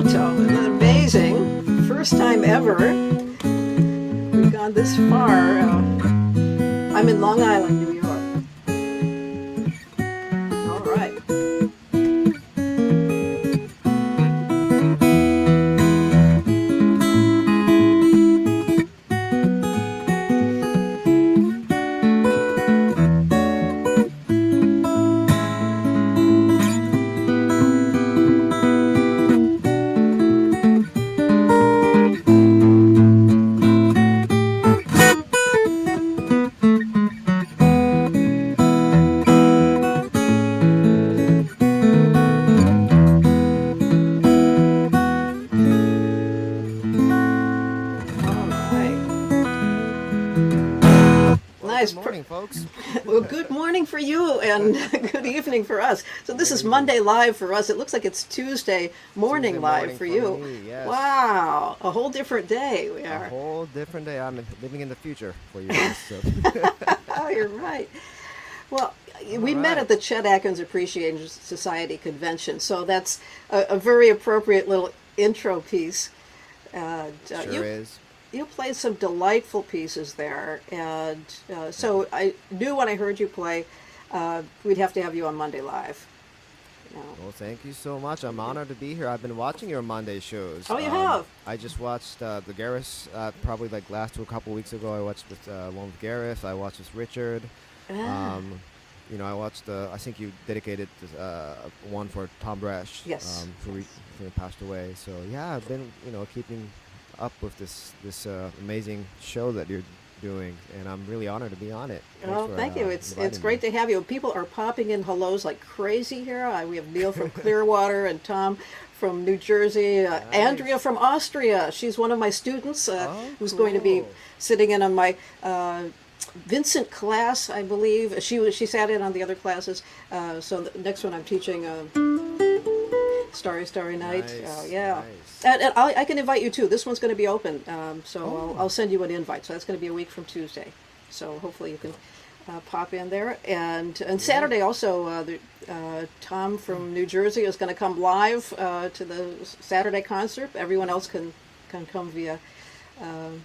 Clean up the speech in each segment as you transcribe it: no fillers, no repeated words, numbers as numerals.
Kyoto. Isn't it amazing? First time ever. We've gone this far. I'm in Long Island, New York. All right. All right. Well, good Nice. morning, folks. Well, good morning for you and good evening for us. So this Good is evening. Monday live for us. It looks like it's Tuesday morning Tuesday live morning for for you. me, yes. Wow, a whole different day we A are. whole different day. I'm living in the future for you guys. So. Oh, you're right. Well, All we met right. at the Chet Atkins Appreciation Society convention, so that's a very appropriate little intro piece. And Sure is. you played some delightful pieces there, and so I knew when I heard you play, we'd have to have you on Monday Live. You know. Well, thank you so much. I'm honored to be here. I've been watching your Monday shows. Oh, you have? I just watched the Garris probably like last a couple weeks ago. I watched this one with Garris. I watched this Richard. Ah, Um, I watched. I think you dedicated this, one for Tom Bresh. yes. Who passed away. So yeah, I've been keeping up with this amazing show that you're doing, and I'm really honored to be on it. Thanks Oh, for thank you. It's inviting great me. to have you. People are popping in hellos like crazy here. We have Neil from Clearwater and Tom from New Jersey, Andrea Nice. from Austria. She's one of my students Oh, who's going to be cool. sitting in on my Vincent class, I believe. She sat in on the other classes. So the next one I'm teaching Starry Starry Night. Nice, Yeah. nice. And I can invite you too. This one's going to be open, so Oh, I'll send you an invite. So that's going to be a week from Tuesday. So hopefully you can pop in there. And great. Saturday also, Tom from New Jersey is going to come live to the Saturday concert. Everyone else can come via. Um,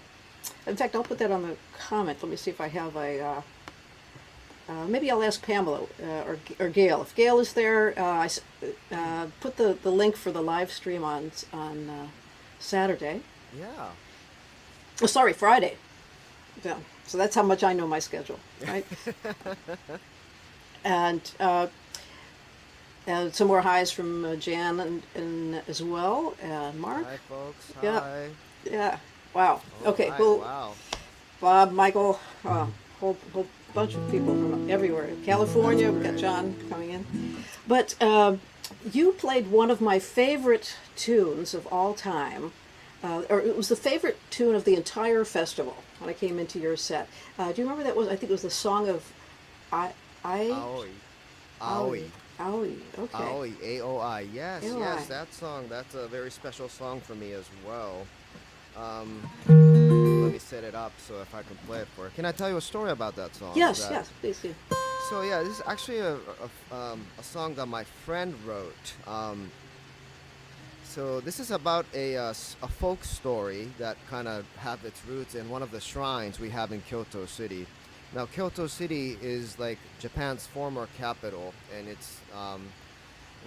in fact, I'll put that on the comment. Let me see if I have maybe I'll ask Pamela or Gail. If Gail is there, put the link for the live stream on Saturday. Yeah. Oh, sorry, Friday. Yeah. So that's how much I know my schedule, right? and some more highs from Jan and as well, and Mark. Hi, folks. Yeah, Hi. yeah. Wow. All Okay. right. Well, Wow. Bob, Michael, whole bunch of people from everywhere. California, we've got Great. John coming in. But you played one of my favorite tunes of all time, or it was the favorite tune of the entire festival when I came into your set. Do you remember that was? I think it was the song of I Aoi. Aoi Aoi. Aoi. Okay. Aoi. A-O-I. Yes, Aoi. yes. That song. That's a very special song for me as well. Let me set it up so if I can play it for you. Can I tell you a story about that song? Is Yes, that yes, please do. so? Yeah, this is actually a song that my friend wrote. So this is about a folk story that kind of have its roots in one of the shrines we have in Kyoto City. Now, Kyoto City is like Japan's former capital, and it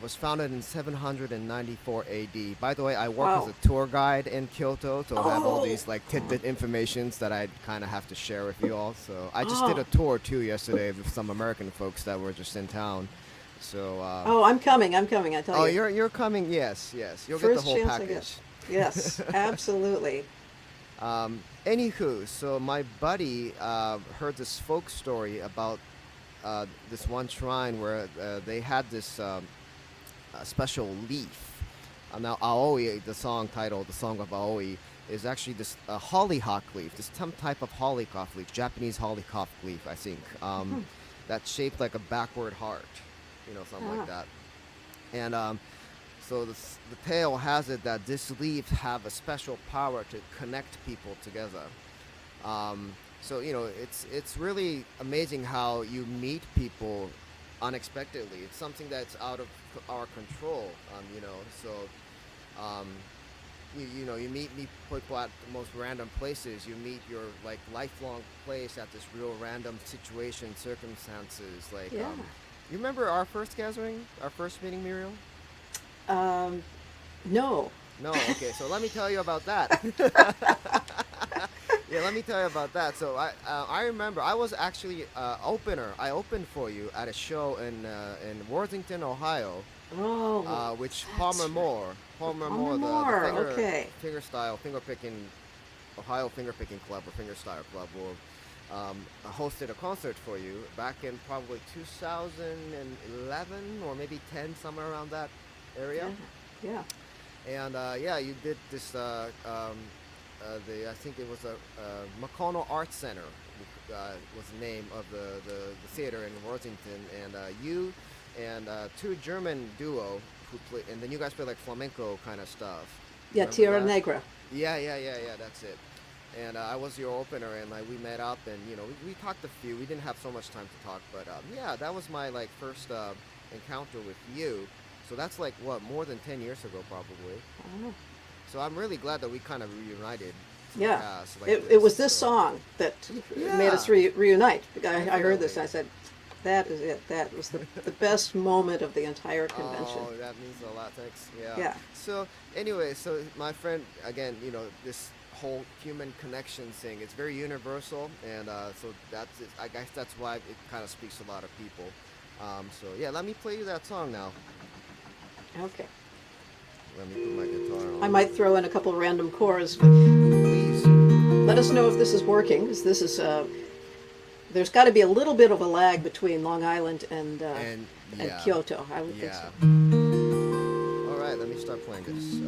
was founded in 794 AD. By the way, I work as Wow. a tour guide in Kyoto, so I have all Oh, these like tidbit informations that I kind of have to share with you all. So I just did oh, a tour too yesterday with some American folks that were just in town. So oh! I'm coming. I'm coming. I tell oh, you. you're coming? Yes, yes. You'll get the First whole chance I get. package. Yes, absolutely. Anywho, so my buddy heard this folk story about this one shrine where they had this special leaf. Now, Aoi, the song title, the Song of Aoi, is actually this hollyhock leaf, this some type of hollyhock leaf, Japanese hollyhock leaf, I think, Mhm. that's shaped like a backward heart, something like Ah, that. And so the tale has it that this leaf have a special power to connect people together. So it's really amazing how you meet people unexpectedly. It's something that's out of our control. So Um, you meet people at the most random places. You meet your like lifelong place at this real random situation, circumstances. Like, Yeah. you remember our first gathering, our first meeting, Muriel? Um, no. No. Okay, so let me tell you about that. Yeah, let me tell you about that. So I remember I was actually opener. I opened for you at a show in Worthington, Ohio, Oh, which that's right. Palmer Palmer Moore, the Moore. Okay. finger picking Ohio finger picking club or finger style club, will hosted a concert for you back in probably 2011 or maybe 10, somewhere around that area. Yeah. Yeah. And yeah, you did this. I think it was a McConnell Arts Center was the name of the theater in Worthington, and you and two German duo who play, and then you guys play like flamenco kind of stuff. Yeah. Remember Tierra that? Negra. Yeah. That's it. And I was your opener, and like we met up, and we talked a few. We didn't have so much time to talk, but yeah, that was my like first encounter with you. So that's like what, more than 10 years ago, probably. Oh. So I'm really glad that we kind of reunited. Yeah. Like It was this so. song that made us Yeah, reunite. I heard this and definitely. I said, that is it. That was the best moment of the entire convention. Oh, that means a lot. Thanks. Yeah. Yeah. So anyway, so my friend, again, this whole human connection thing, it's very universal, and so that's it. I guess that's why it kind of speaks to a lot of people. So yeah, let me play you that song now. Okay. Let me put my guitar I on. might throw in a couple random chords, but Please. let us know if this is working, because this is there's got to be a little bit of a lag between Long Island and And and yeah. Kyoto. I would think Yeah. so. All right, let me start playing this.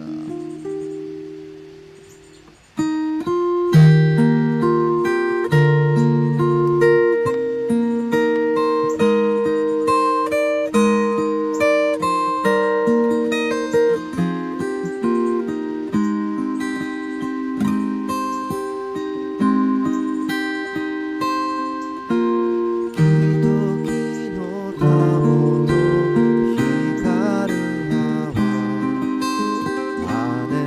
時のたもと光る葉は羽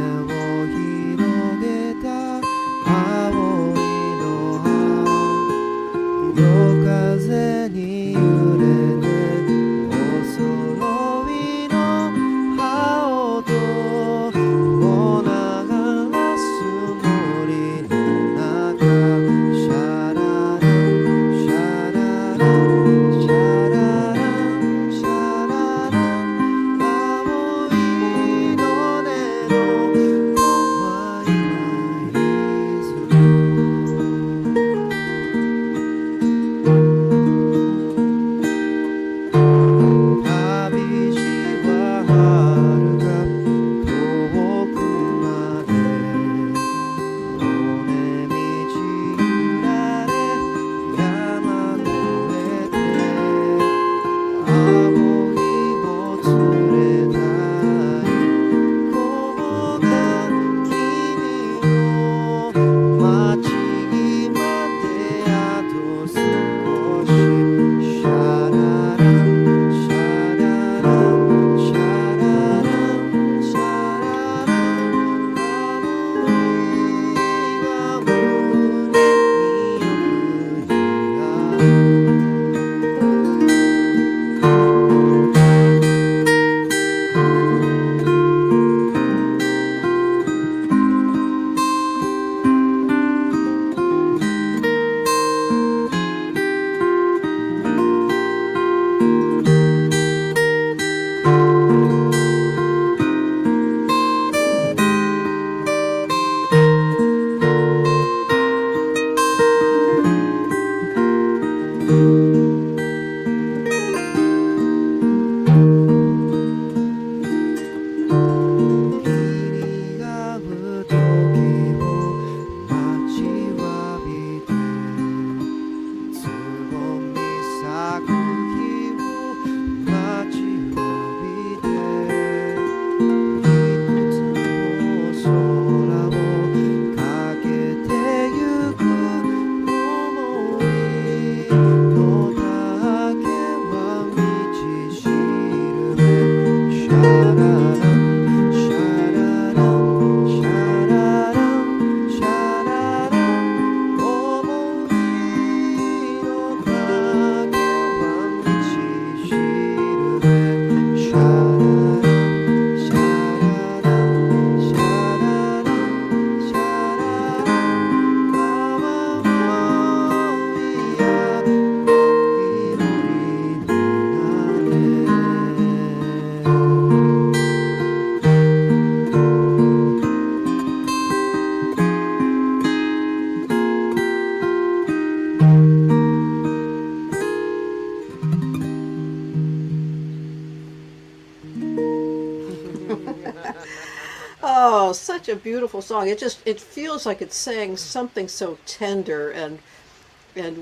Oh, such a beautiful song. It feels like it's saying something so tender and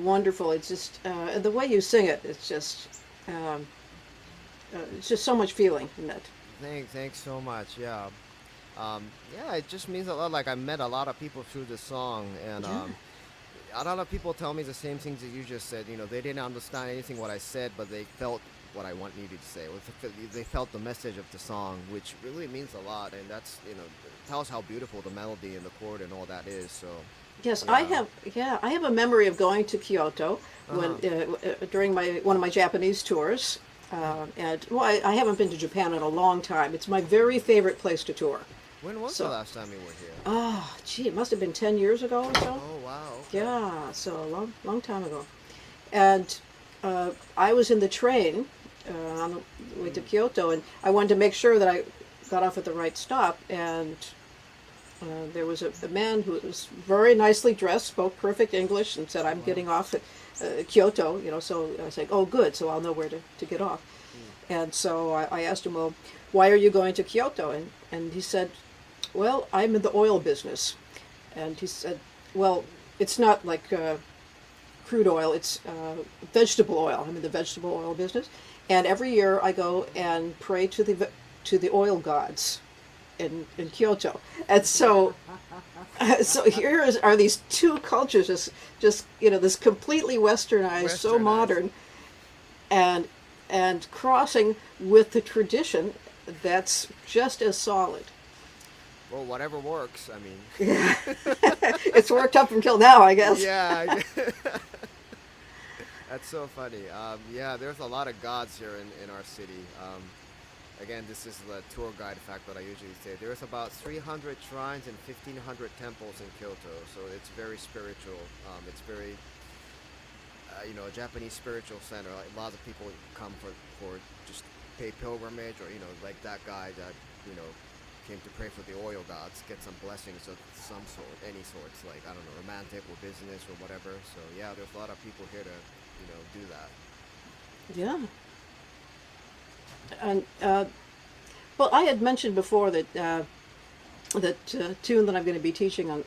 wonderful. It's just the way you sing it. Um, it's just so much feeling in it. Thanks so much. Yeah. Yeah, it just means a lot. Like I met a lot of people through this song, and Yeah. a lot of people tell me the same things that you just said. You know, they didn't understand anything what I said, but they felt what I want needed to say. They felt the message of the song, which really means a lot, and that's tells how beautiful the melody and the chord and all that is. So Yes, I yeah. have. Yeah, I have a memory of going to Kyoto Uh huh. during my one of my Japanese tours, and well, I haven't been to Japan in a long time. It's my very favorite place to tour. When was the So, last time you were here? oh, gee, it must have been 10 years ago or so. Oh wow. Okay. Yeah, so a long time ago. And I was in the train on the way to Mm. Kyoto, and I wanted to make sure that I got off at the right stop. And there was a man who was very nicely dressed, spoke perfect English, and said, "I'm Wow. getting off at Kyoto." So I was like, "Oh, good. So I'll know where to get off." Mm. And so I asked him, "Well, why are you going to Kyoto?" And he said, "Well, I'm in the oil business." And he said, "Well, it's not like crude oil; it's vegetable oil. I'm in the vegetable oil business, and every year I go and pray to the oil gods in Kyoto." And so so are these two cultures just this completely westernized, so Westernized. modern, and crossing with the tradition that's just as solid. Well, whatever works. I mean. Yeah, it's worked up until now, I guess. Yeah. That's so funny. Yeah, there's a lot of gods here in our city. Again, this is the tour guide fact that I usually say. There's about 300 shrines and 1,500 temples in Kyoto, so it's very spiritual. It's very, a Japanese spiritual center. Like, lots of people come for just pay pilgrimage, or like that guy that you know came to pray for the oil gods, get some blessings of some sort, any sorts, like I don't know, romantic or business or whatever. So yeah, there's a lot of people here to do that. Yeah, and well, I had mentioned before that tune that I'm going to be teaching on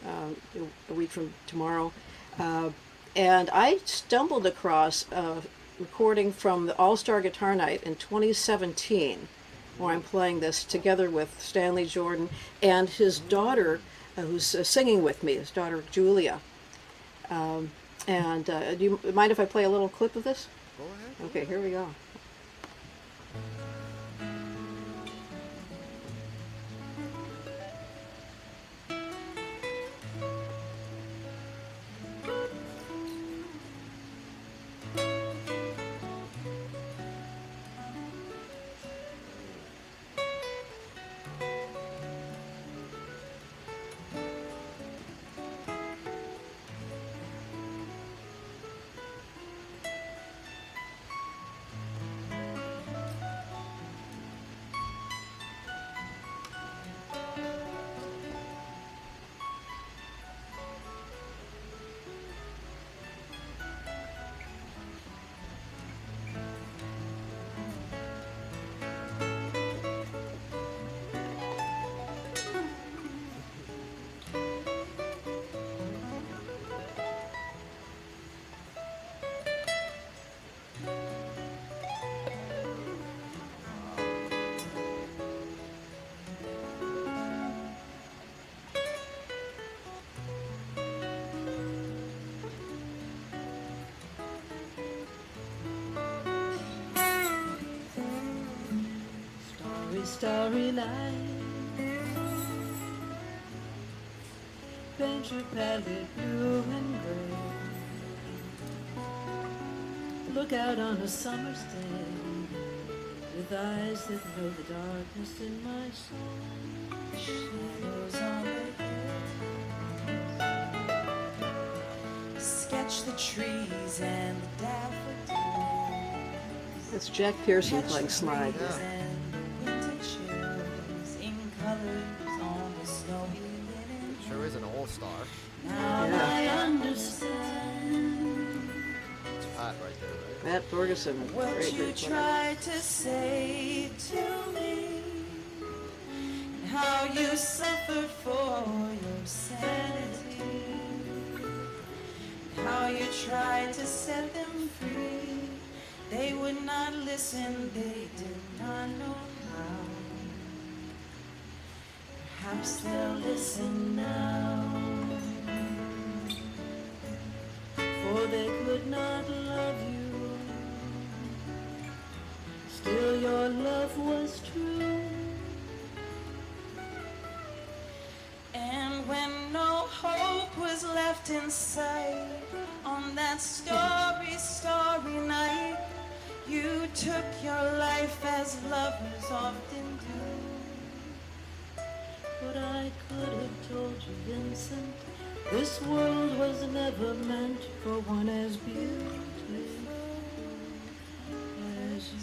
a week from tomorrow, uh, and I stumbled across a recording from the All Star Guitar Night in 2017, where I'm playing this together with Stanley Jordan and his daughter, who's singing with me. His daughter Julia. And do you mind if I play a little clip of this? Go ahead. Okay, here we go. Starry, starry night, paint your palette blue and gray. Look out on a summer's day with eyes that know the darkness in my soul. Shadows on the hills, sketch the trees and the daffodils. That's Jack Pearson playing slide. Yeah. And the winter chills in colors on the snowy linen. It sure is an all-star. Now Yeah. I understand It's Pat right there, right? Matt Ferguson, what great, you great player. tried to say to me, and how you suffered for your sanity, how you tried to set them free. They would not listen, they did not know how. Perhaps they'll listen now, for they could not love you. Still your love was true. And when no hope was left in sight, on that starry, starry night, you took your life as lovers often do. But I could have told you, Vincent, this world was never meant for one as beautiful as you.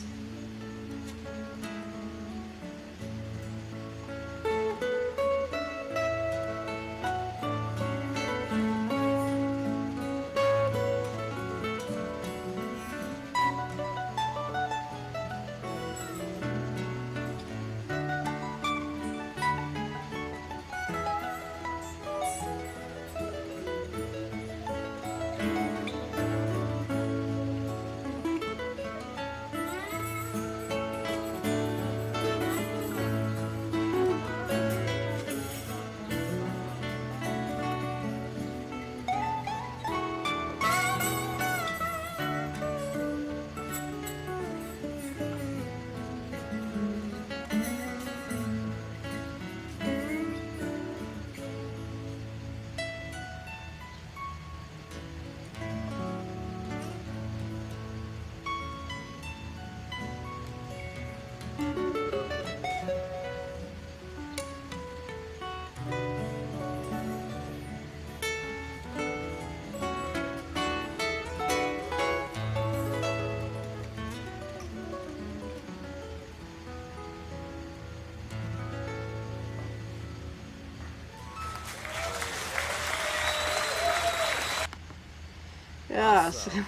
Yes. Awesome.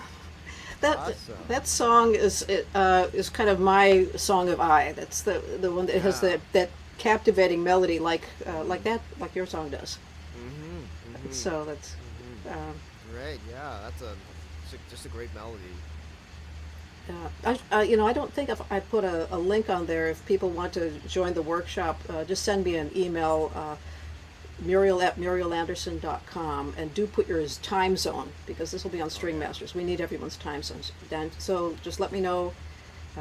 That Awesome. that song is kind of my song of I. That's the one that has Yeah. that captivating melody like your song does. Mm-hmm. So that's Great. Yeah, that's just a great melody. I don't think if I put a link on there. If people want to join the workshop, just send me an email, Muriel@MurielAnderson.com, and do put your time zone, because this will be on String Masters. We need everyone's time zones. And so just let me know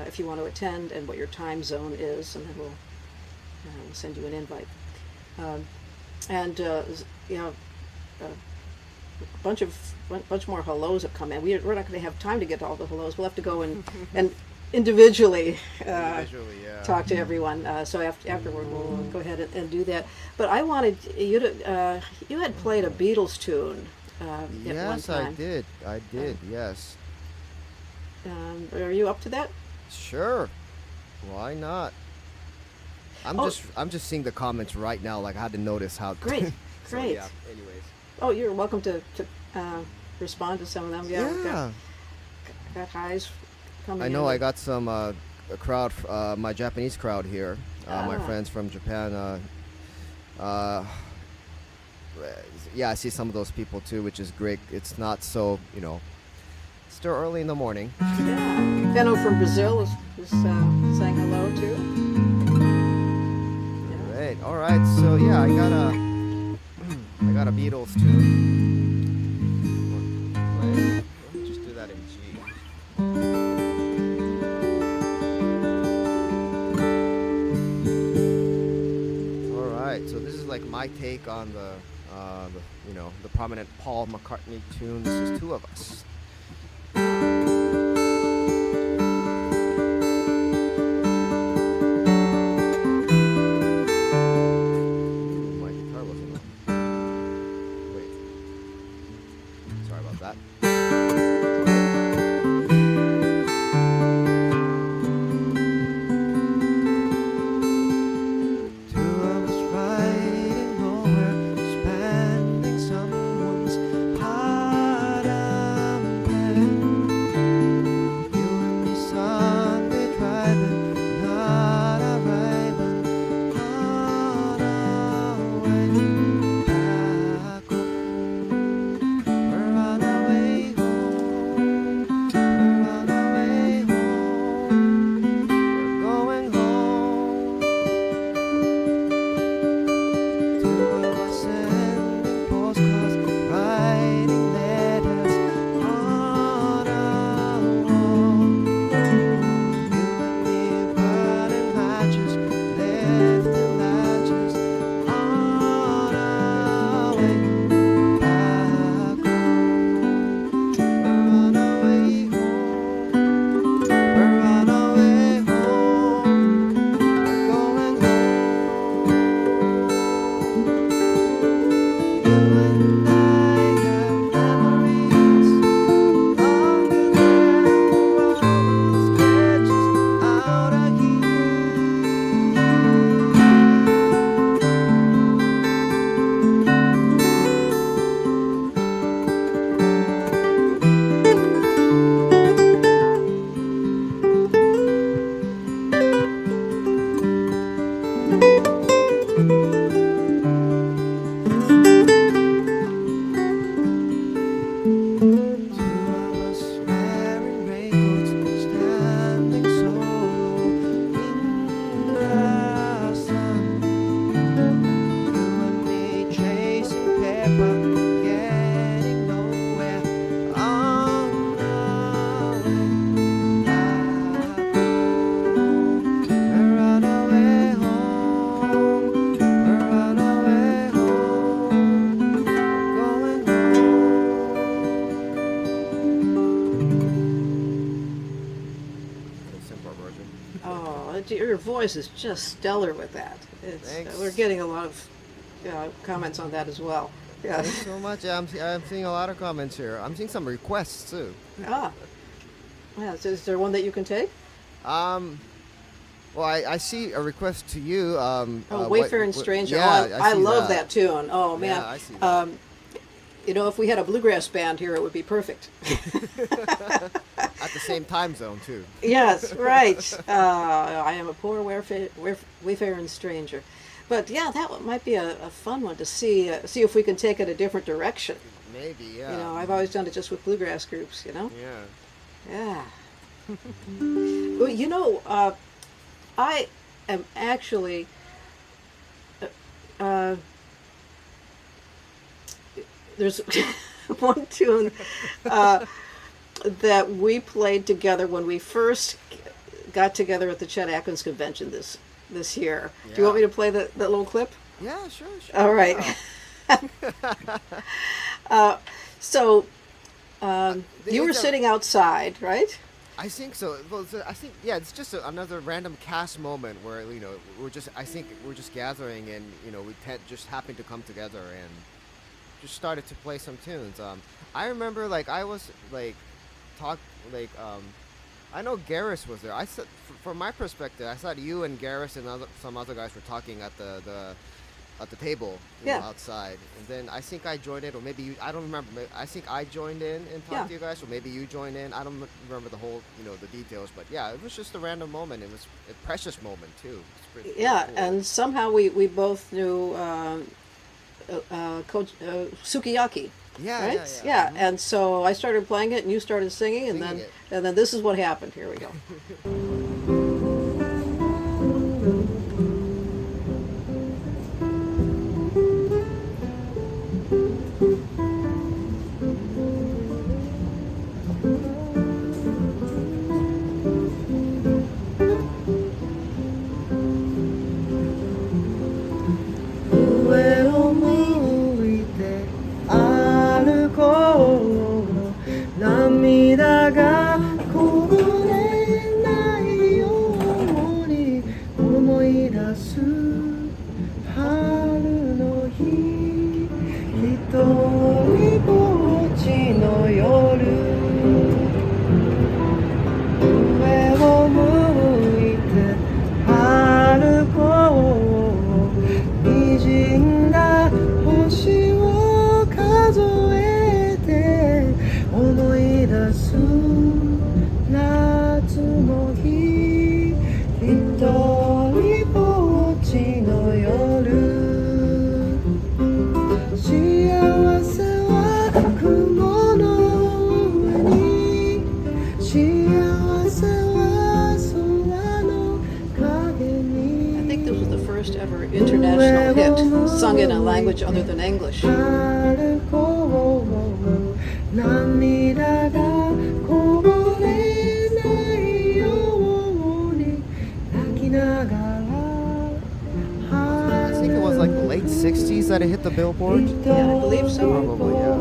if you want to attend and what your time zone is, and then we'll send you an invite. And a bunch more hellos have come in. We're not going to have time to get to all the hellos. We'll have to go and individually Visually, yeah. talk to everyone. So afterward, we'll go ahead and do that. But I wanted you to. You had played a Beatles tune at one Yes, time. I did. I did. Yes. Are you up to that? Sure. Why not? I'm Oh. just seeing the comments right now. Like I had to notice how. Great, So, great. yeah. Anyways. Oh, you're welcome to respond to some of them. Yeah, we've Yeah. got highs coming I in. know I got some a crowd, my Japanese crowd here, my Ah. friends from Japan. Yeah, I see some of those people too, which is great. It's not so, still early in the morning. Yeah. Benno from Brazil is saying hello too. Yeah. Right. All right. So yeah, I got a Beatles tune. Let me just do that in G. All right. So this is like my take on the prominent Paul McCartney tune. This is Two of Us. My guitar wasn't on. Wait. Sorry about that. Two of us riding nowhere, spending someone's heart a Oh, your voice is just stellar with that. Thanks. We're getting a lot of comments on that as well. Yeah. Thanks so much. Yeah, I'm seeing a lot of comments here. I'm seeing some requests too. Ah. Yeah. So is there one that you can take? Well, I see a request to you. Wayfaring Stranger. Yeah, I see love that tune. Oh man. Yeah, I see that. If we had a bluegrass band here, it would be perfect. At the same time zone too. Yes, right. I am a poor wayfaring stranger. But yeah, that might be a fun one to see if we can take it a different direction. Maybe, yeah. I've always done it just with bluegrass groups, Yeah. Yeah. Well, I am actually there's one tune that we played together when we first got together at the Chet Atkins convention this year. Do you want me to play that little clip? Yeah, sure. All right. You were sitting outside, right? I think so. Well, it's just another random cast moment where we're just gathering and we just happened to come together and just started to play some tunes. I remember I was I know Garris was there. I said from my perspective, I thought you and Garris and some other guys were talking at the table outside, and then I think I joined in, or maybe you. I don't remember. I think I joined in and talked to you guys, or maybe you joined in. I don't remember the whole, the details, but yeah, it was just a random moment. It was a precious moment too. Pretty cool. And somehow we both knew Coach Sukiyaki. Yeah, right? yeah. Mm-hmm. And so I started playing it, and you started singing, and then this is what happened. Here we go. International hit, sung in a language other than English. I think it was the late 60s that it hit the Billboard. Yeah, I believe so. Probably, yeah.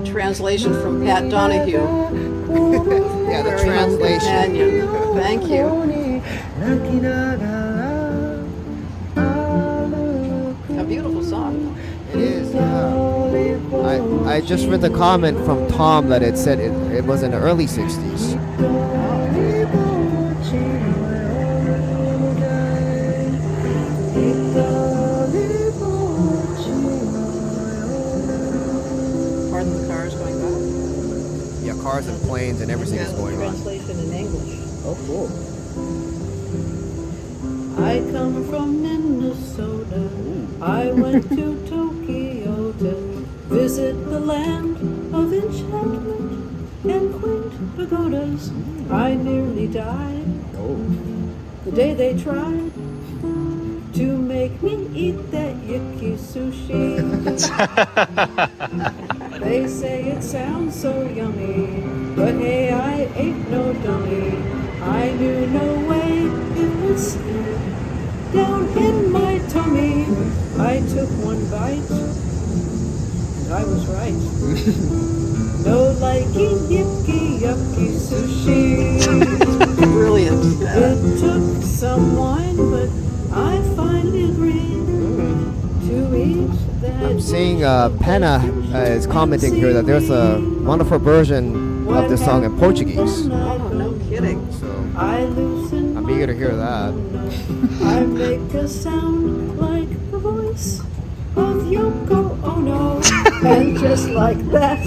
Translation from Pat Donahue. Yeah, the translation. Thank you. A beautiful song. It is, yeah. I just read the comment from Tom that it said it was in the early 60s. Cars and planes and everything is going on. Translation in English. Oh, cool. I come from Minnesota. I went to Tokyo to visit the land of enchantment and quaint pagodas. I nearly died the day they tried to make me eat that yucky sushi. They say it sounds so yummy, but hey, I ain't no dummy. I knew no way it would stay down in my tummy. I took one bite, and I was right. No likey, yicky, yucky sushi. Brilliant. It took some wine, but I finally agreed to eat that. I'm seeing Penna is commenting here that there's a wonderful version of this song in Portuguese. Oh, no kidding. So I loosen I'm eager to hear that. I make a sound like the voice of Yoko Ono. And just like that,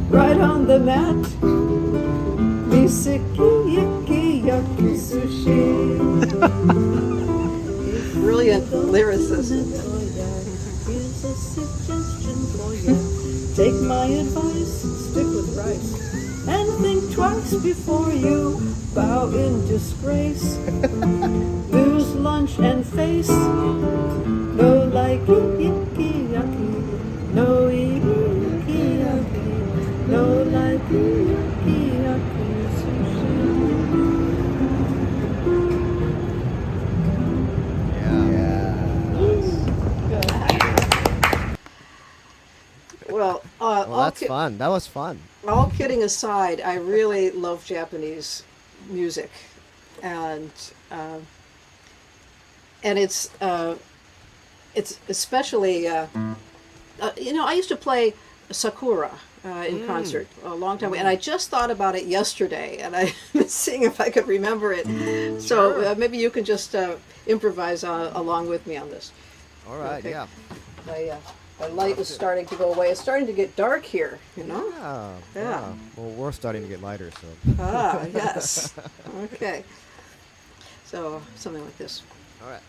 right on the mat, me sicky, yicky, yucky sushi. Brilliant lyricist. Here's a suggestion for you. Take my advice, stick with rice, and think twice before you bow in disgrace. Lose lunch and face. No likey, yicky, yucky. No icky, yucky. No likey, yucky, yucky sushi. Well, Well, that's fun. That was fun. all kidding aside, I really love Japanese music, and it's especially I used to play Sakura in concert a long time ago, and I just thought about it yesterday, and I was seeing if I could remember it. So maybe you can just improvise along with me on this. All right, Okay. yeah. My light is starting to go away. It's starting to get dark here, you know? Yeah. Well, we're starting to get lighter, so. Ah, yes. Okay. So, something like this. All right.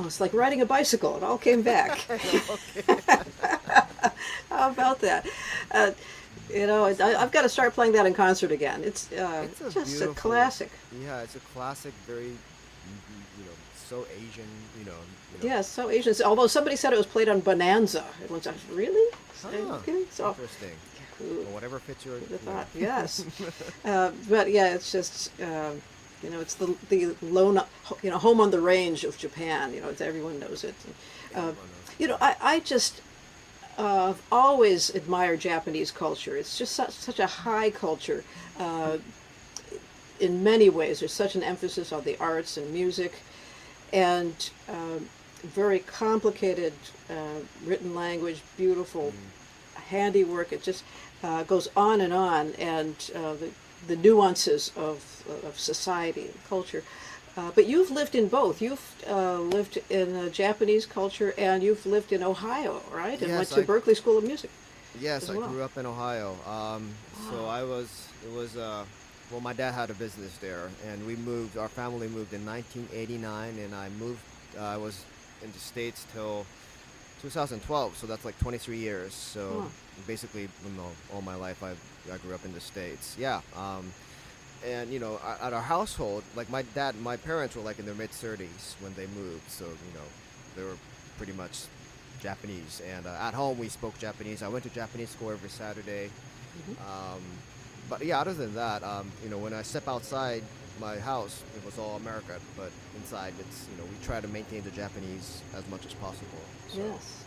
it's like riding a bicycle. It all came back. How about that? Uh, I've got to start playing that in concert again. It's It's a just a beautiful, classic. yeah, it's a classic, very, so Asian, Yes, so Asian. Although somebody said it was played on Bonanza. It was really? Huh, Okay, so interesting. who Well, whatever fits your, would have thought? Yes, but yeah, it's just it's the lone home on the range of Japan. Everyone knows it. Uh, everyone knows. I just always admire Japanese culture. It's just such a high culture. In many ways, there's such an emphasis on the arts and music, and very complicated written language, beautiful handiwork. It just goes on, and the nuances of society and culture. But you've lived in both. You've lived in Japanese culture, and you've lived in Ohio, right? And went Yes, to Berkeley School of Music. yes, as I well. grew up in Ohio. So well, my dad had a business there, and our family moved in 1989, and I was in the States till 2012, so that's like 23 years. So Huh. basically, all my life I grew up in the States. Yeah. And at our household, like my parents were like in their mid 30s when they moved, so they were pretty much Japanese. And at home we spoke Japanese. I went to Japanese school every Saturday. Um, but yeah, other than that, when I step outside my house, it was all America, but inside it's we try to maintain the Japanese as much as possible. So. Yes.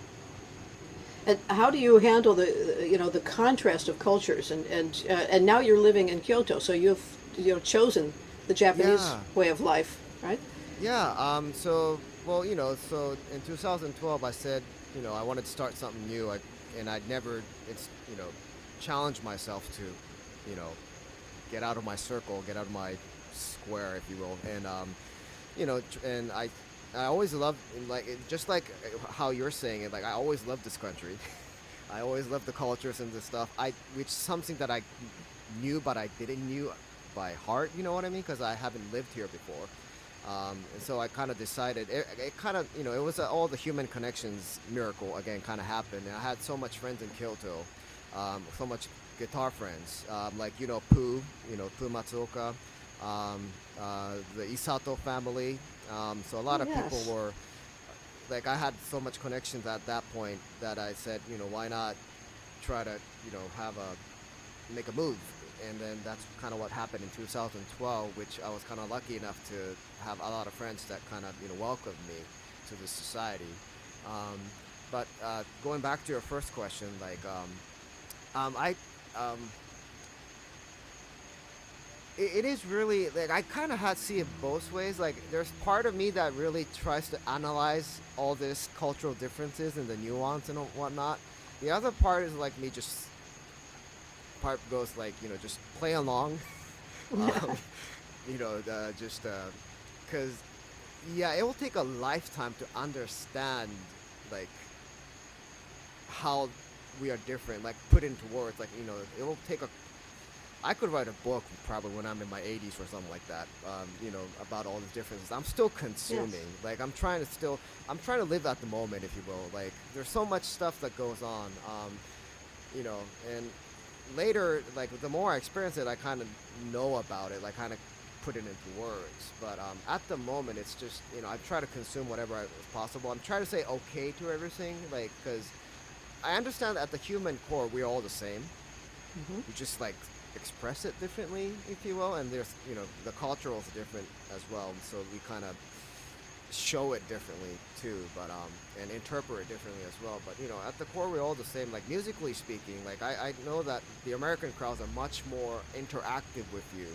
And how do you handle the contrast of cultures and now you're living in Kyoto, so you've chosen the Japanese Yeah. way of life, right? Yeah. So in 2012, I said, I wanted to start something new. And I'd never, challenged myself to, get out of my circle, get out of my square, if you will. And, and I always loved, just like how you're saying it, like I always loved this country. I always loved the cultures and the stuff. Which is something that I knew, but I didn't knew by heart. You know what I mean? Because I haven't lived here before. And so I kind of decided, it kind of, it was all the human connections miracle again kind of happened. And I had so much friends in Kyoto, so much guitar friends, like, Pooh Matsuoka, the Isato family. So a lot of Yes. people were, like, I had so much connections at that point that I said, why not try to, make a move. And then that's kind of what happened in 2012, which I was kind of lucky enough to have a lot of friends that kind of welcomed me to this society. But going back to your first question, like it is really like I kind of had to see it both ways. Like there's part of me that really tries to analyze all this cultural differences and the nuance and whatnot. The other part is like me just part goes like just play along um, just because yeah, it will take a lifetime to understand like how we are different, like put into words, like it will take a I could write a book probably when I'm in my 80s or something like that, about all the differences. I'm still consuming. Yes. Like I'm trying to live at the moment, if you will. Like there's so much stuff that goes on, and later, like the more I experience it, I kind of know about it, like kind of put it into words. But at the moment, it's just I try to consume whatever is possible. I'm trying to say okay to everything, like because I understand that at the human core we're all the same. We just like express it differently, if you will, and there's the cultural is different as well, so we kind of show it differently too, but and interpret it differently as well. But at the core we're all the same. Like musically speaking, like I know that the American crowds are much more interactive with you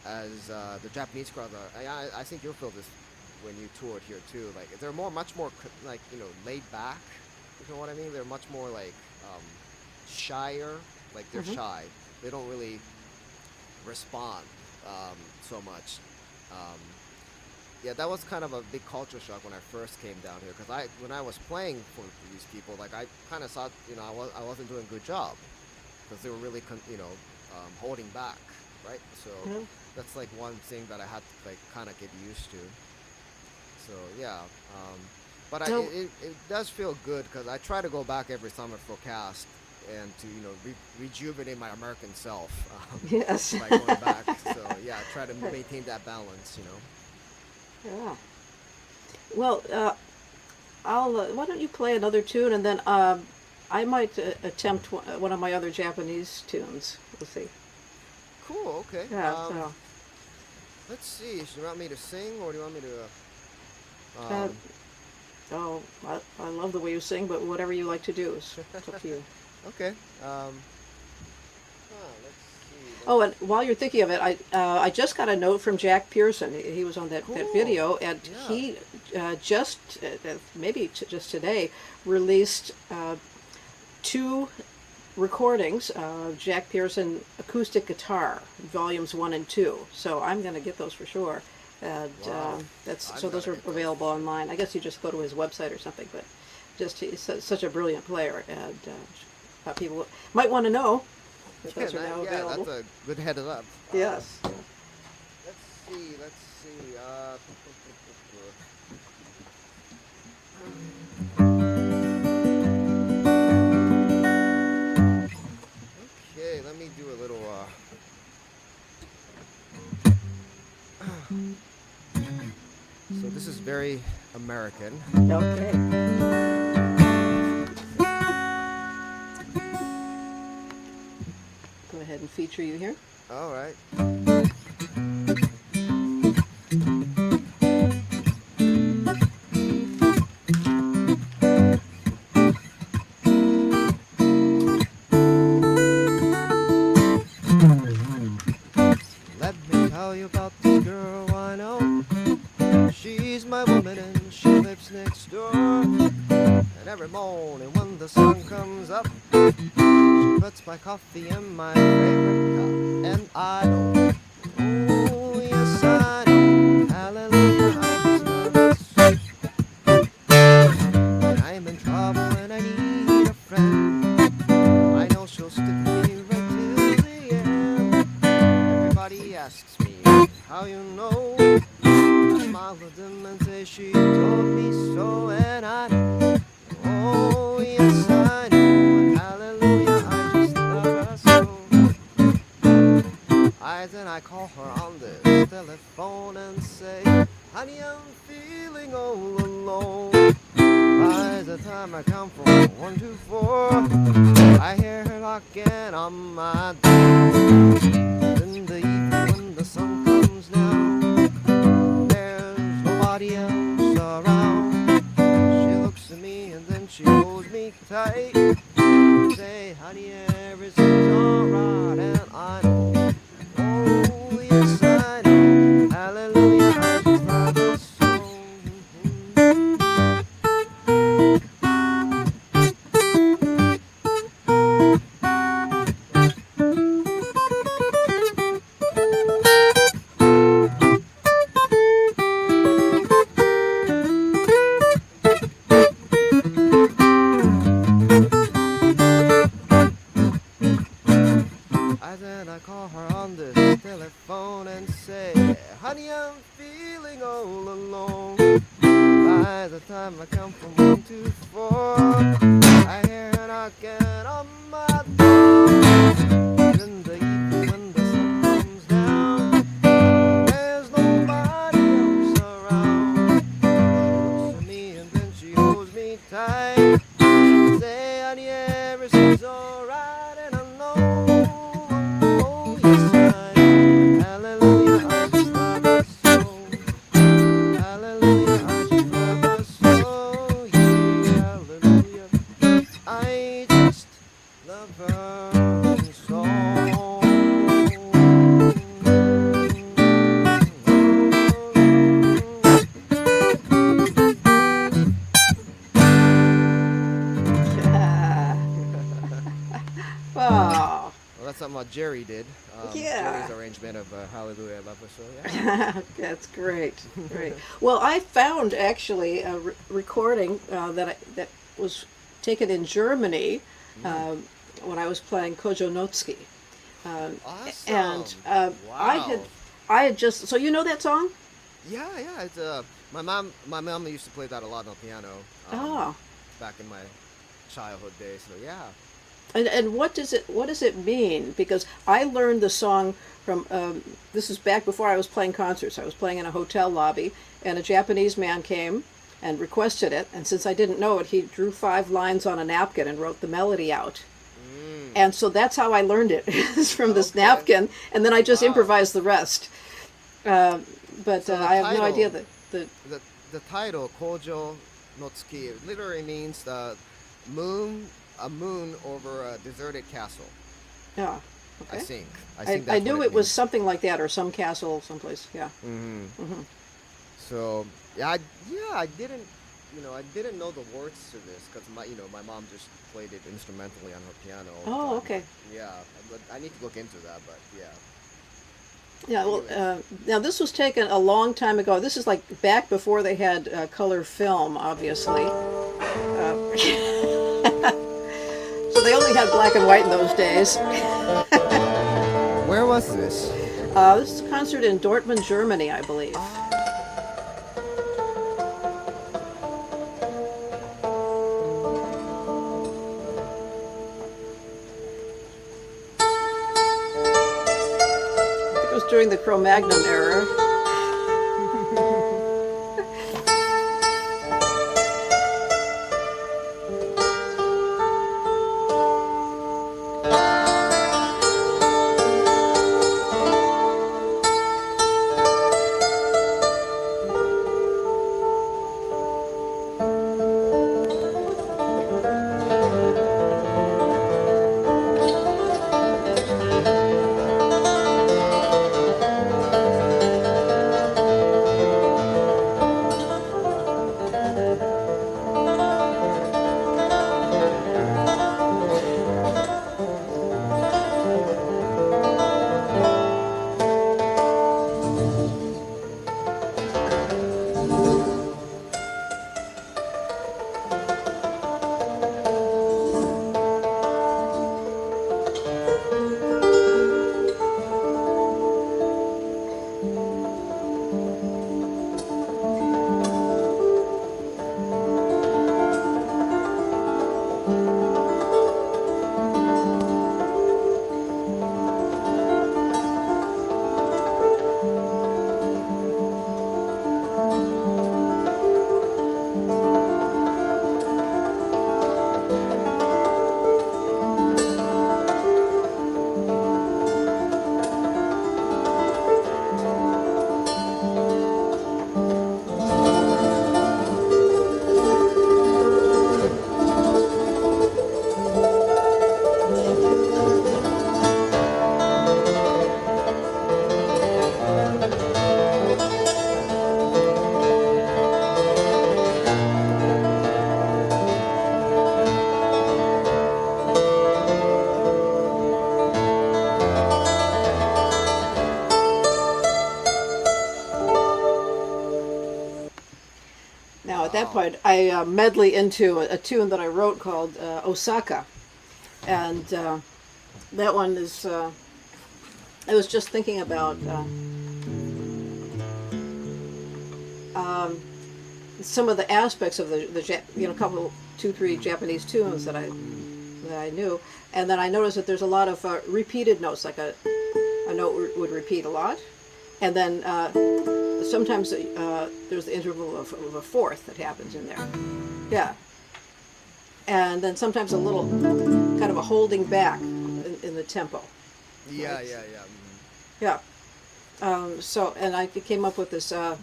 as the Japanese crowds are. I think you'll feel this when you toured here too. Like they're much more like laid back. You know what I mean? They're much more like shyer. Like they're shy. They don't really respond so much. Yeah, that was kind of a big culture shock when I first came down here, because when I was playing for these people, like I kind of thought I wasn't doing a good job because they were really holding back, right? So that's like one thing that I had to like kind of get used to. So yeah, but No. it does feel good because I try to go back every summer for cast and to rejuvenate my American self Yes. by going back. So yeah, try to maintain that balance. Yeah. Well, I'll. Why don't you play another tune, and then I might attempt one of my other Japanese tunes. We'll see. Cool. Okay. Yeah. So. Let's see. Do you want me to sing or do you want me to? Uh, oh, I love the way you sing, but whatever you like to do is it's up to you. Okay. Let's see. Oh, and while you're thinking of it, I just got a note from Jack Pearson. He was on that Cool. video, and Yeah. he just maybe just today released two recordings of Jack Pearson acoustic guitar, volumes 1 and 2. So I'm going to get those for sure. And Wow. that's I've so those gotta are get those. available online. I guess you just go to his website or something. But just he's such a brilliant player, and people might want to know that those are now available. That's a good heads up. Yes. Let's see. Let's see. Okay, let me do a little. So this is very American. Okay. Go ahead and feature you here. All right. Let me tell you about this girl I know. She's my woman and she lives next door. And every morning when the sun comes up, she puts my coffee in my favorite cup. And I know, oh yes I know, hallelujah, I just love it so. When I'm in trouble and I need a friend, I know she'll stick with me right till the end. Everybody asks me how you know. I smile at them and say she told me so, and I know, oh yes I know, hallelujah, I just love her so. Then I call her on the telephone and say, honey, I'm feeling all alone. By the time I count from 1 to 4, I hear her knocking on my door. In the evening when the sun comes down, there's nobody else around. She looks at me and then she holds me tight. Say, honey, everything's alright, and I know, oh yes I know, hallelujah, I just love her so. Then I call her on the telephone and say, honey, I'm feeling all alone. By the time I come from 1 to 4, I hear her knocking on my door. In the evening when the sun comes down, there's nobody else around. She looks at me and then she holds me tight. Say, honey, everything's alright, and I know. Oh, Well, that's something what Jerry did. Yeah. Jerry's arrangement of Hallelujah, I Love Her So. Yeah. that's great. Great. Well, I found actually a recording that was taken in Germany when I was playing Kojo Notsuki. Awesome. And wow. I had just, so you know that song? Yeah, yeah. It's My mom used to play that a lot on the piano. Oh. Back in my childhood days. So yeah. And what does it mean? Because I learned the song from this is back before I was playing concerts. I was playing in a hotel lobby, and a Japanese man came and requested it. And since I didn't know it, he drew 5 lines on a napkin and wrote the melody out. And so that's how I learned it, is from this Okay. napkin, and then I just Wow. improvised the rest. But So the I have no idea title- that The title Kojo no Tsuki literally means the a moon over a deserted castle. yeah. I Okay. think. I I, think I that's knew what it was means. something like that, or some castle someplace. Yeah. So I didn't I didn't know the words to this because my mom just played it instrumentally on her piano. All the Oh, time. okay. Yeah, but I need to look into that. But yeah. Yeah, well, Anyways. now this was taken a long time ago. This is like back before they had color film, obviously. So they only had black and white in those days. Where was this? This is a concert in Dortmund, Germany, I believe. I think it was during the Cro-Magnon era. Now, at that Wow. point, I medley into a tune that I wrote called Osaka. And that one is, I was just thinking about some of the aspects of the couple, 2, 3 Japanese tunes that I knew. And then I noticed that there's a lot of repeated notes, like a note would repeat a lot. And then sometimes there's the interval of a fourth that happens in there. Yeah. And then sometimes a little kind of a holding back in the tempo. Yeah, Right. yeah, yeah. Yeah. So, and I came up with this as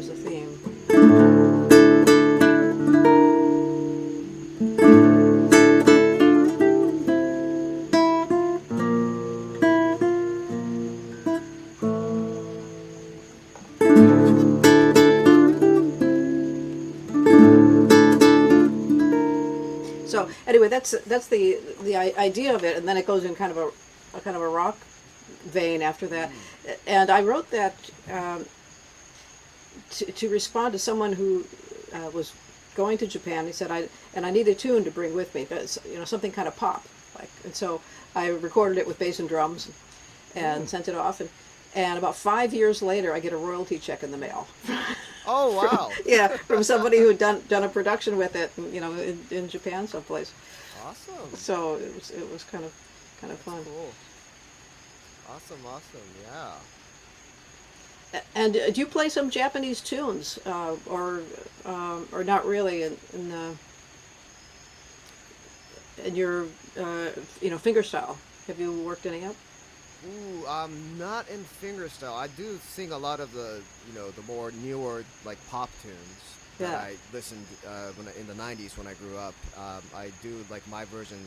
a theme. So anyway, that's the idea of it, and then it goes in kind of a rock vein after that. And I wrote that to respond to someone who was going to Japan. He said I need a tune to bring with me, but something kind of pop, and so I recorded it with bass and drums and sent it off, And about 5 years later, I get a royalty check in the mail. Oh wow. Yeah, from somebody who had done a production with it, in Japan someplace. Awesome. So it was kind of fun. Cool. Awesome. Yeah. And do you play some Japanese tunes, or not really in your fingerstyle? Have you worked any up? Ooh, not in fingerstyle. I do sing a lot of the more newer like pop tunes that Yeah. I listened in the '90s when I grew up. I do like my version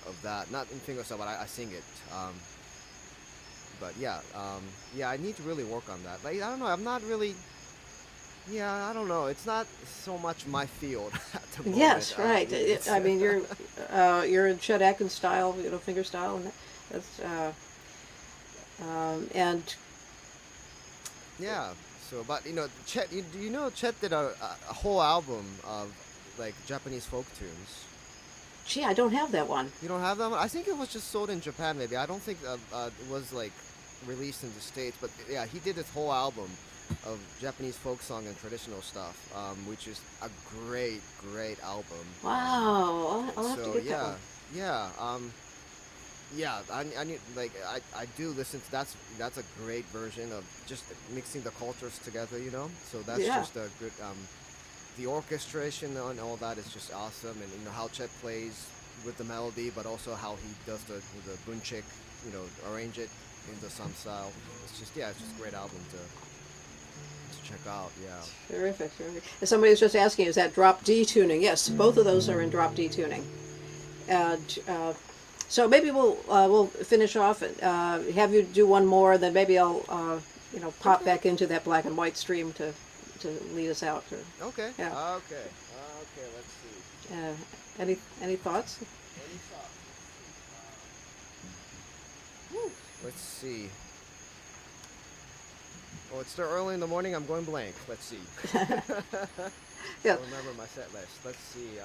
of that, not in fingerstyle, but I sing it. But yeah, I need to really work on that. Like I don't know, I'm not really. Yeah, I don't know. It's not so much my field at the moment. Yes, right. It's- I mean, you're in Chet Atkins style, finger style, and that's and Yeah. So, but Chet, do you know Chet did a whole album of like Japanese folk tunes? gee, I don't have that one. You don't have that one? I think it was just sold in Japan. Maybe I don't think it was like released in the States. But yeah, he did this whole album of Japanese folk song and traditional stuff, which is a great album. Wow, I'll have to So get that yeah, one. yeah. Yeah, I need like I do listen to that's a great version of just mixing the cultures together, So that's Yeah. just a good the orchestration and all that is just awesome, and how Chet plays with the melody, but also how he does the bunchik, arrange it into some style. It's just a great album to check out. Yeah. Terrific. And somebody was just asking, is that drop D tuning? Yes, both of those are in drop D tuning. And so maybe we'll finish off. Have you do one more, then maybe I'll pop back into that black and white stream to lead us out. Okay. Yeah. Okay. Let's see. Any thoughts? Any thoughts? Let's see. Oh, it's still early in the morning. I'm going blank. Let's see. Yeah. I'll remember my set list. Let's see.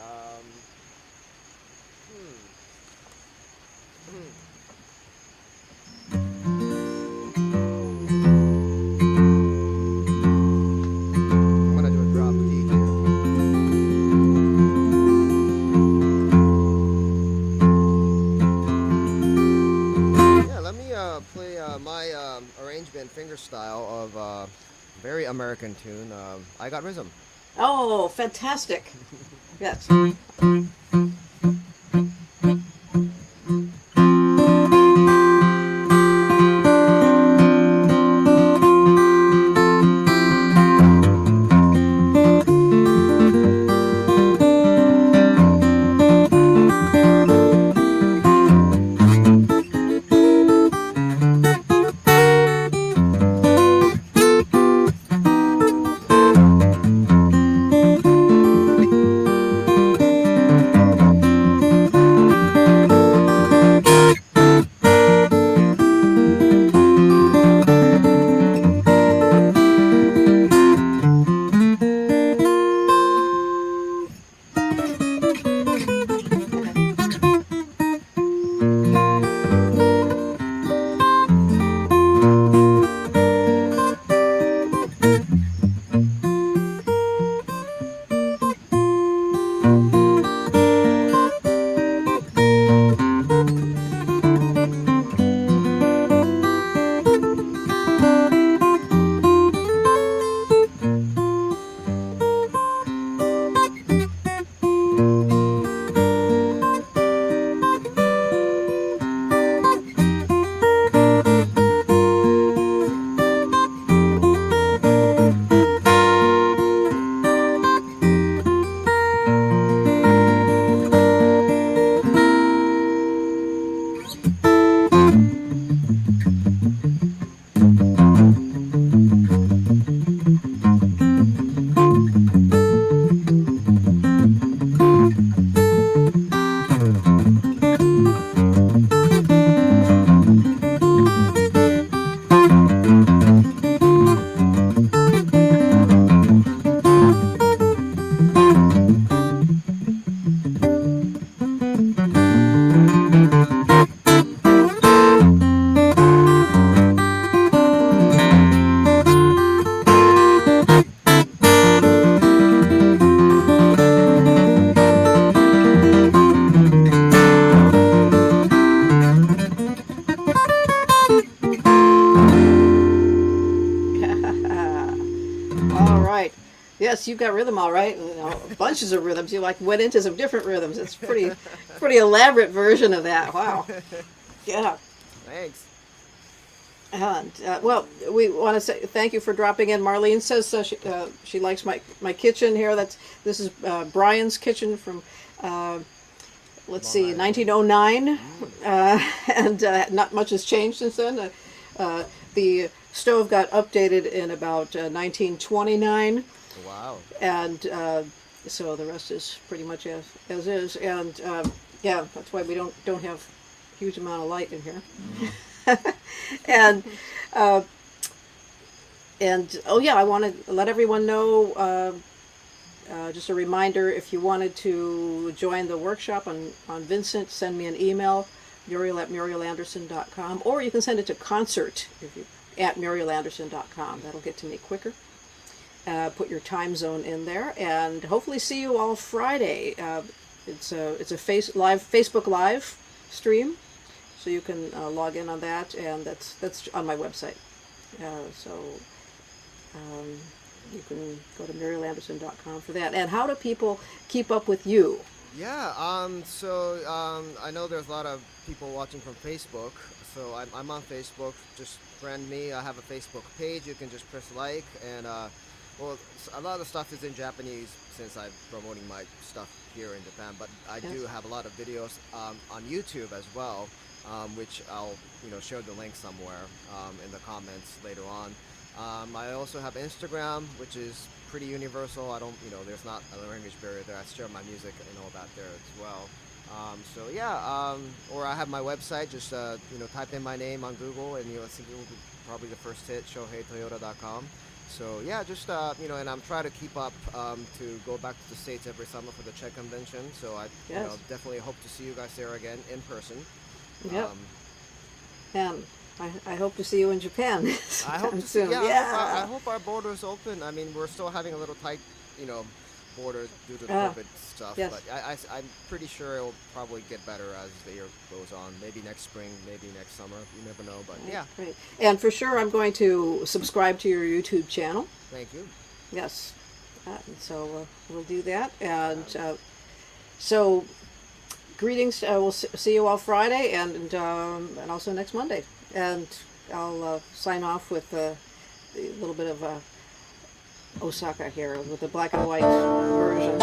I'm gonna do a drop D here. Yeah, let me play my arrangement fingerstyle of very American tune. I Got Rhythm. Oh, fantastic! Yes. Yes, you got rhythm all right, and bunches of rhythms. You like went into some different rhythms. It's pretty elaborate version of that. Wow. Yeah. Thanks. And well, we want to say thank you for dropping in. Marlene says she likes my kitchen here. This is Brian's kitchen from let's see, 1909, and not much has changed since then. The stove got updated in about 1929, Wow. and so the rest is pretty much as is. And yeah, that's why we don't have a huge amount of light in here. and oh yeah, I want to let everyone know. Just a reminder, if you wanted to join the workshop on Vincent, send me an email, Muriel@MurielAnderson.com, or you can send it to concert at MurielAnderson.com. That'll get to me quicker. Put your time zone in there, and hopefully see you all Friday. It's a Facebook Live stream, so you can log in on that, and that's on my website. You can go to MurielAnderson.com for that. And how do people keep up with you? Yeah, I know there's a lot of people watching from Facebook, so I'm on Facebook. Just friend me. I have a Facebook page. You can just press like, and well, a lot of the stuff is in Japanese since I'm promoting my stuff here in Japan, but I do have a lot of videos on YouTube as well, which I'll share the link somewhere in the comments later on. I also have Instagram, which is pretty universal. I don't, there's not a language barrier there. I share my music and all that there as well. So yeah, or I have my website. Just type in my name on Google, and I think it will be probably the first hit, ShoheiToyoda.com. So yeah, just and I'm trying to keep up to go back to the States every summer for the Czech convention. So I definitely hope to see you guys there again in person. Yep. And I hope to see you in Japan I hope to soon. See, I hope our borders open. I mean, we're still having a little tight, border due to the COVID stuff. Yes. But I'm pretty sure it'll probably get better as the year goes on. Maybe next spring, maybe next summer. You never know. But yeah. Great. And for sure, I'm going to subscribe to your YouTube channel. Thank you. Yes. So we'll do that. And so greetings. We'll see you all Friday and also next Monday. And I'll sign off with a little bit of Osaka here with the black and white version.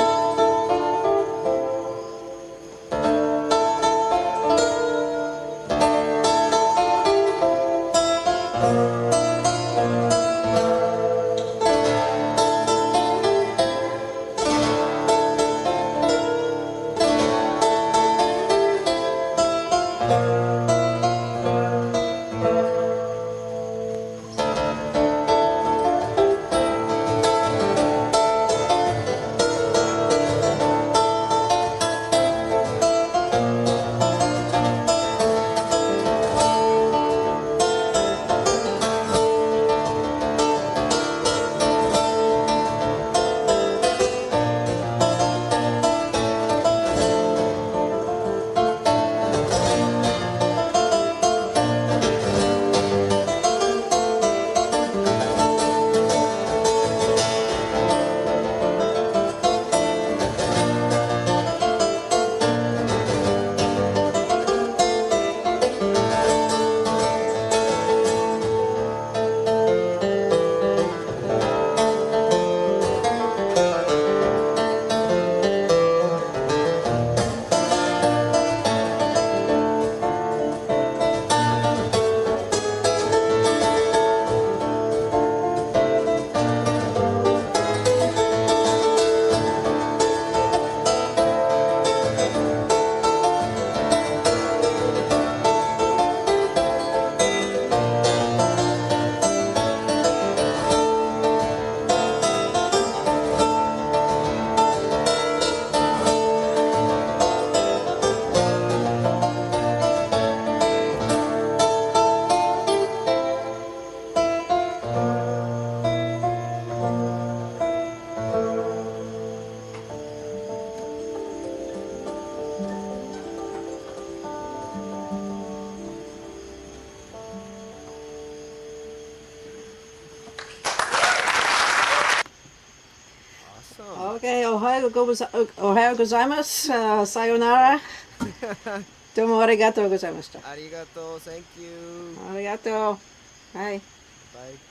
Okay, Ohio gozaimasu, sayonara. Domo arigatou gozaimashita. Arigato, thank you. Arigato. Bye. Bye.